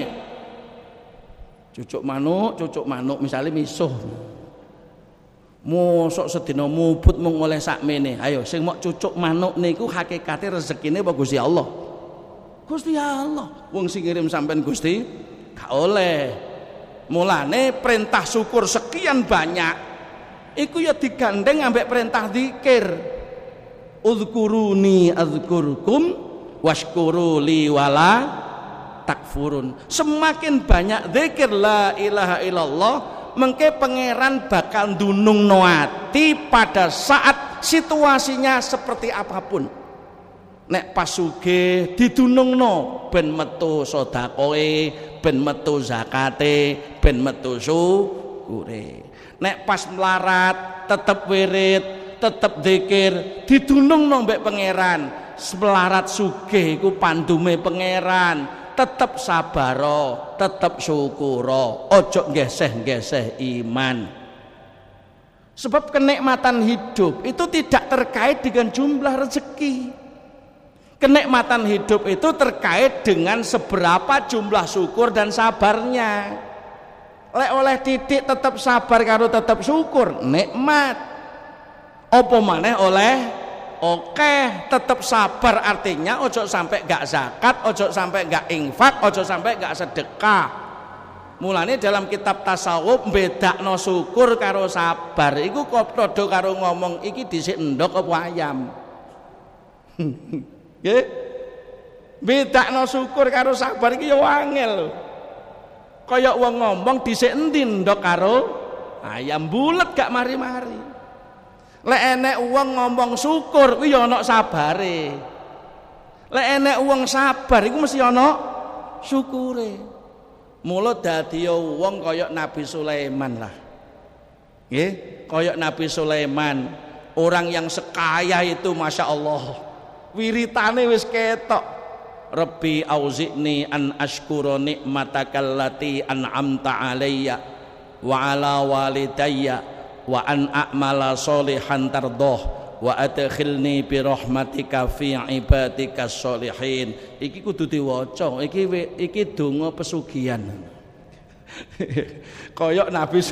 A: Cucuk manuk misale misuh. Mosok sedina mubut mung oleh sakmene. Ayo sing mok cucuk manuk niku hakikate rezekine apa Gusti Allah? Gusti Allah. Wong sing ngirim sampean Gusti gak oleh. Mulane perintah syukur sekian banyak iku ya digandeng ambek perintah zikir. Udzkuruni adzkurkum washkuru li wala takfurun. Semakin banyak zikir la ilaha illallah, mengke pangeran bakal ndunungno ati pada saat situasinya seperti apapun. Nek pas sugih didunungno ben metu sedekahe, ben metu zakate, ben metu syukure. Nek pas melarat tetep wirid, tetep zikir, didunungno mbek pangeran. Melarat sugih iku pandume pangeran. Tetap sabaro, tetap syukuro, ojo geseh-geseh iman. Sebab kenikmatan hidup itu tidak terkait dengan jumlah rezeki. Kenikmatan hidup itu terkait dengan seberapa jumlah syukur dan sabarnya. Lek oleh titik tetap sabar karo tetap syukur, nikmat. Apa maneh oleh oke, tetap sabar artinya ojo sampai gak zakat, ojo sampai gak infak, ojo sampai gak sedekah. Mulane dalam kitab tasawuf bedakno syukur karo sabar iku padha karo ngomong iki dhisik endhog apa ayam. Nggih. Bedakno syukur karo sabar iki ya angel. Kaya wong ngomong dhisik endi endhog karo ayam, bulet gak mari-mari. Lek enek wong ngomong syukur kuwi ya ana sabare. Lek enek wong sabar iku mesti ana syukure. Mula dadi wong kaya Nabi Sulaiman lah. Nggih, kaya Nabi Sulaiman, orang yang sekaya itu Masya Allah. Wiritane wis ketok. Rabbi auzi'ni an ashkura ni'matakal lati an'amta alayya wa ala walidayya wa an a'mala sholihan tardoh wa adkhilni bi rahmatika fi ibadika sholihin. Iki kudu diwaca, iki donga pesugihan. Kaya Nabi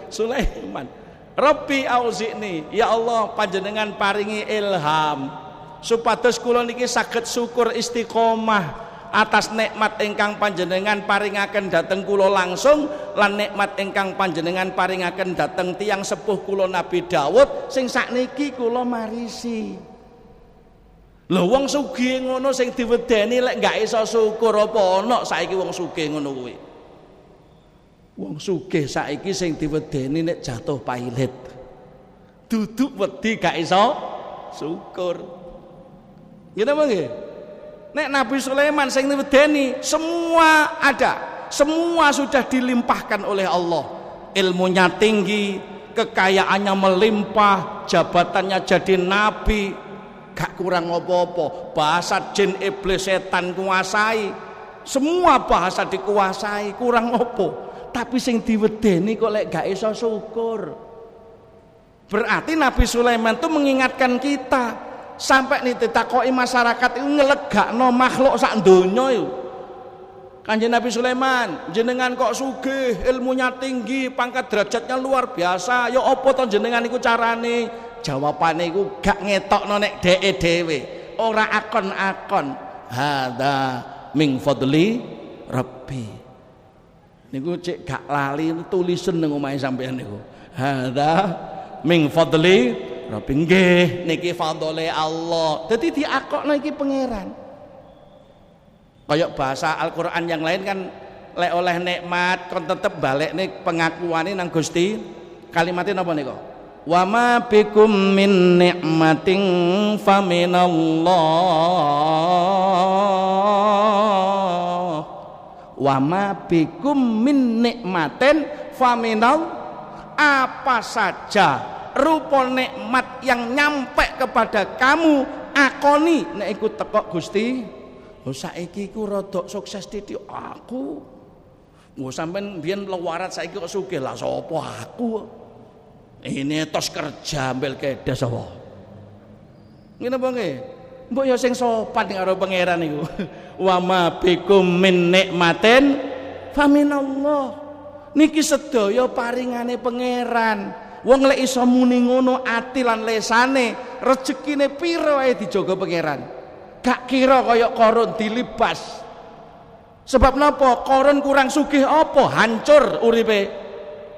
A: Sulaiman. Rabbi auzi'ni, ya Allah panjenengan paringi ilham supados kula niki saged syukur istiqomah atas nikmat ingkang panjenengan paringaken dhateng kula langsung lan nikmat ingkang panjenengan paringaken dhateng tiyang sepuh kula Nabi Daud sing sakniki kula marisi. Lho wong sugih ngono sing diwedeni lek gak iso syukur apa ana saiki wong sugih ngono kuwi. Wong sugih saiki sing diwedeni nek jatuh pailit. Duduk wedi gak iso syukur. Ngene nggih? Nek Nabi Sulaiman sing wedeni semua ada, semua sudah dilimpahkan oleh Allah. Ilmunya tinggi, kekayaannya melimpah, jabatannya jadi nabi, gak kurang apa-apa. Bahasa jin iblis setan kuasai, semua bahasa dikuasai, kurang apa? tapi sing diwedeni kok lek gak iso syukur. Berarti Nabi Sulaiman itu mengingatkan kita sampai nih ditakoki masyarakat itu ngelegakno makhluk sak donya itu. Kanjeng Nabi Sulaiman, jenengan kok sugih, ilmunya tinggi, pangkat derajatnya luar biasa. Ya apa to jenengan iku carane? Jawabane iku gak ngetokno nek dheke dhewe. Ora akon-akon. Hadza min fadli Rabbi. Niku cek gak lali tulisan nang omahe sampean niku. Hadza min fadli Rabbi. Nggih, niki fadhole Allah. Dadi diakokno iki pangeran. Kayak bahasa Al-Quran yang lain kan lek oleh nikmat kon tetep balik nih pengakuane nang Gusti. Kalimatnya apa nih kok? Wa ma bikum min nikmatin faminallah. Wa ma bikum min nikmatin faminallah. Apa saja rupa nikmat yang nyampe kepada kamu akoni nek iku teko Gusti. Oh saiki ku rodok sukses titik aku. Mau sampean biyen lewarat saiki kok sugih lah sapa aku. Ini tos kerja ambil kedas apa. Ngene apa nggih? Mbok ya sing sopan karo pangeran niku. Wa ma bikum min nikmatin faminallah. Niki sedaya paringane pangeran. Wong lek iso muni ngono ati lan lesane, rezekine pira wae dijaga pangeran. Gak kira kaya Korun dilibas. Sebab napa? Korun kurang sugih apa? Hancur uripe.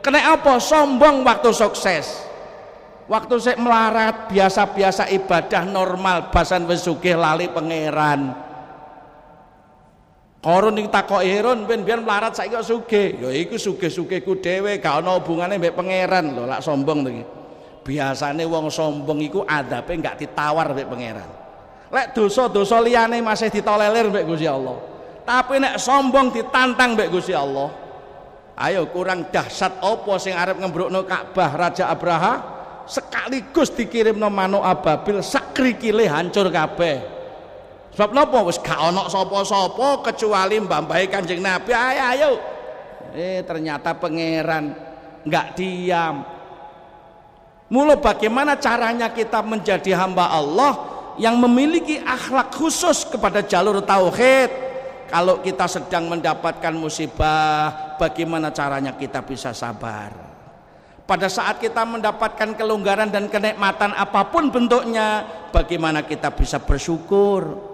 A: Kena apa? Sombong waktu sukses. Waktu sik melarat biasa-biasa ibadah normal, basan wis sugih lali pangeran. Korun iki takoki Heron ben melarat saiki kok sugih. Ya iku sugih-sugihku dhewe, gak ana hubungane mbek pangeran lho, lak sombong to iki. Biasane wong sombong iku adabe gak ditawar mbek pangeran. Lek dosa-dosa liyane masih ditolerir mbek Gusti Allah. Tapi nek sombong ditantang mbek Gusti Allah. Ayo kurang dahsyat apa sing arep ngembrukno Ka'bah Raja Abraha sekaligus dikirimno manuk ababil sakrikile hancur kabeh. Sebab napa wis gak ana sapa-sapa kecuali mbambahe Kanjeng Nabi. Ayo. Ternyata pangeran enggak diam. Mula bagaimana caranya kita menjadi hamba Allah yang memiliki akhlak khusus kepada jalur tauhid? Kalau kita sedang mendapatkan musibah, bagaimana caranya kita bisa sabar? Pada saat kita mendapatkan kelonggaran dan kenikmatan apapun bentuknya, bagaimana kita bisa bersyukur?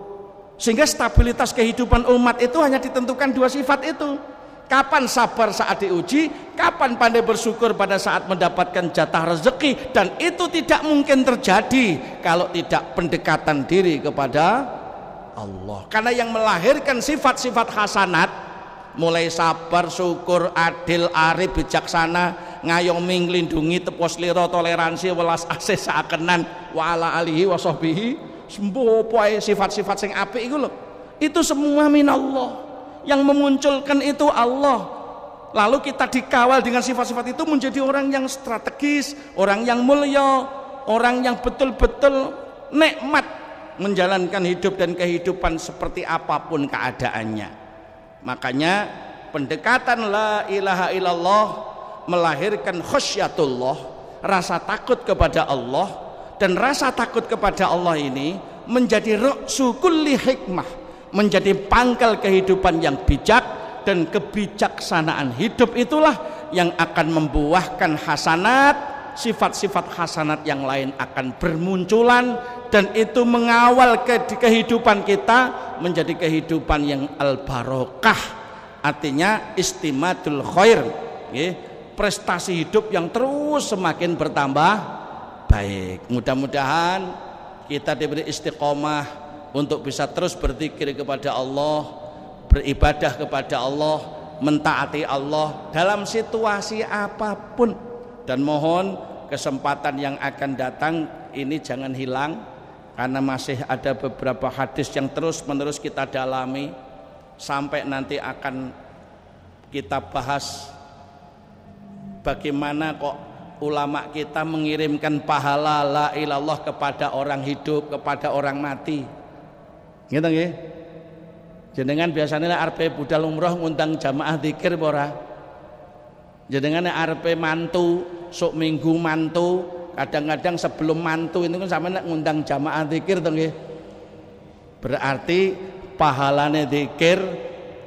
A: Sehingga stabilitas kehidupan umat itu hanya ditentukan dua sifat itu. Kapan sabar saat diuji, kapan pandai bersyukur pada saat mendapatkan jatah rezeki. Dan itu tidak mungkin terjadi kalau tidak pendekatan diri kepada Allah. Karena yang melahirkan sifat-sifat hasanat, mulai sabar, syukur, adil, arif, bijaksana, ngayomi, nglindungi, tepos liro, toleransi, welas asih sakenan, wa ala alihi wa sahbihi, sembuh poe sifat-sifat sing apik iku lho. Itu semua minallah. Yang memunculkan itu Allah. Lalu kita dikawal dengan sifat-sifat itu menjadi orang yang strategis, orang yang mulia, orang yang betul-betul nikmat menjalankan hidup dan kehidupan seperti apapun keadaannya. Makanya pendekatan la ilaha illallah melahirkan khasyatullah, rasa takut kepada Allah. Dan rasa takut kepada Allah ini menjadi ra'su kulli hikmah, menjadi pangkal kehidupan yang bijak. Dan kebijaksanaan hidup itulah yang akan membuahkan hasanat. Sifat-sifat hasanat yang lain akan bermunculan, dan itu mengawal kehidupan kita menjadi kehidupan yang al-barokah, artinya istimadul khair, prestasi hidup yang terus semakin bertambah baik. Mudah-mudahan kita diberi istiqomah untuk bisa terus berzikir kepada Allah, beribadah kepada Allah, mentaati Allah dalam situasi apapun. Dan mohon kesempatan yang akan datang ini jangan hilang, karena masih ada beberapa hadis yang terus menerus kita dalami sampai nanti akan kita bahas bagaimana kok ulama kita mengirimkan pahala la ilallah kepada orang hidup, kepada orang mati. Gitu nggih. Jenengan biasanya arep budal umroh ngundang jamaah zikir ora? Jenengan arepe mantu, sok minggu mantu, kadang-kadang sebelum mantu itu kan sampeyan nek ngundang jamaah zikir to nggih. Berarti pahalane zikir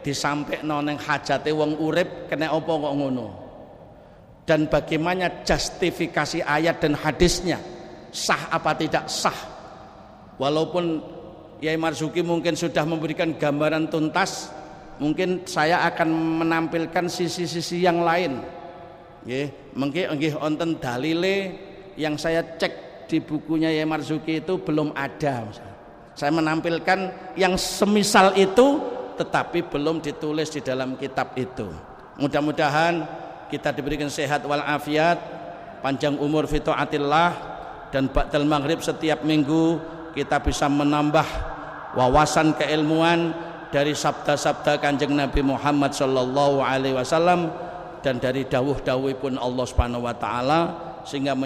A: disampekno ning hajate wong urip kena apa kok ngono. Dan bagaimana justifikasi ayat dan hadisnya, sah apa tidak sah. Walaupun Yai Marzuki mungkin sudah memberikan gambaran tuntas, mungkin saya akan menampilkan sisi-sisi yang lain. Mungkin wonten dalile yang saya cek di bukunya Yai Marzuki itu belum ada. Saya menampilkan yang semisal itu tetapi belum ditulis di dalam kitab itu. Mudah-mudahan kita diberikan sehat wal afiat, panjang umur fi taatillah, dan ba'dal maghrib setiap minggu kita bisa menambah wawasan keilmuan dari sabda-sabda Kanjeng Nabi Muhammad sallallahu alaihi wasallam dan dari dawuh-dawuhipun Allah Subhanahu wa taala, sehingga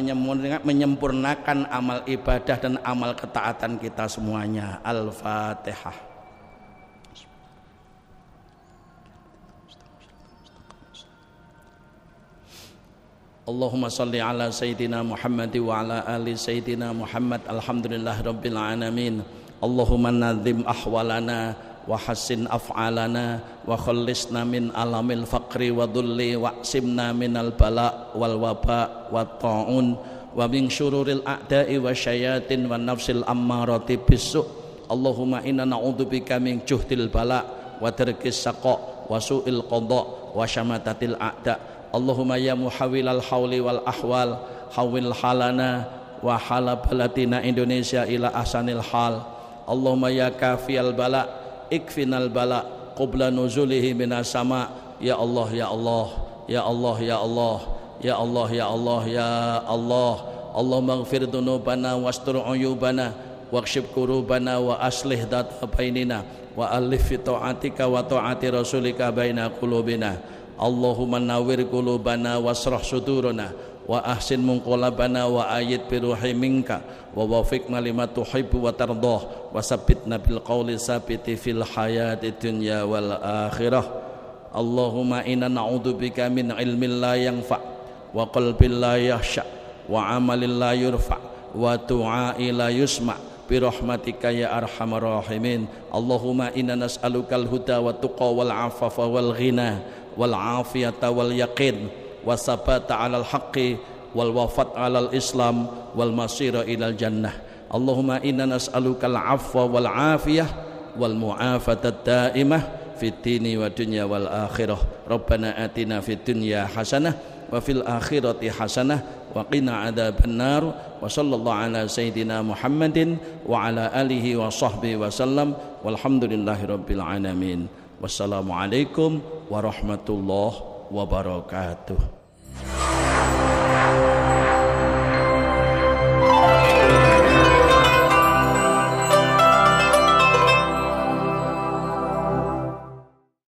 A: menyempurnakan amal ibadah dan amal ketaatan kita semuanya. Al-Fatihah. Allahumma salli ala Sayyidina Muhammad wa ala ali Sayyidina Muhammad. Alhamdulillah Rabbil Alamin. Allahumma nadzim ahwalana wa hassin af'alana wa khallisna min alamil faqri wa dhulli wa'simna minal bala wal waba wa ta'un wa min syururil a'da'i wa syayatin wa nafsil ammarati bisu'. Allahumma inna na'udzubika min juhdil bala wa darkis saqa wa su'il qada wa syamatatil a'da'. Allahumma ya muhawwilal hauli wal ahwal hawil halana wa hala baladina Indonesia ila ahsanil hal. Allahumma ya kafiyal bala ikfinal bala qabla nuzulihi minas sama. Ya Allah ya Allah ya Allah ya Allah ya Allah ya Allah ya Allah. Allahumma ighfir dzunubana wastur uyubana waqshib kurubana wa aslih data bainina wa alif fi ta'atika wa ta'ati rasulika baina qulubina. Allahumma nawwir qulubana wasrah sudurana wa ahsin munqalabana wa ayyid bi ruhi minka wa wafiqna lima tuhibbu wa tardah wa sabbitna bil qawli sabiti fil hayati dunya wal akhirah. Allahumma inna na'udzubika min ilmin la yanfa wa qalbin la yahsha wa amalin la yurfa wa du'a'i la yusma bi rahmatika ya arhamar rahimin. Allahumma inna nas'alukal huda wa tuqa wal afafa wal ghina wal afiyata wal yaqin wasabata 'alal haqqi wal wafat 'alal islam wal masira ilal jannah. Allahumma inna nas'alukal 'afwa wal 'afiyah wal mu'afata daimah fid dini wa dunya wal akhirah. Rabbana atina fid dunya hasanah wa fil akhirati hasanah wa qina adzabannar. Wa sallallahu ala sayyidina Muhammadin wa ala alihi wa sahbihi wa sallam walhamdulillahi rabbil alamin. Wassalamualaikum warahmatullahi wabarakatuh.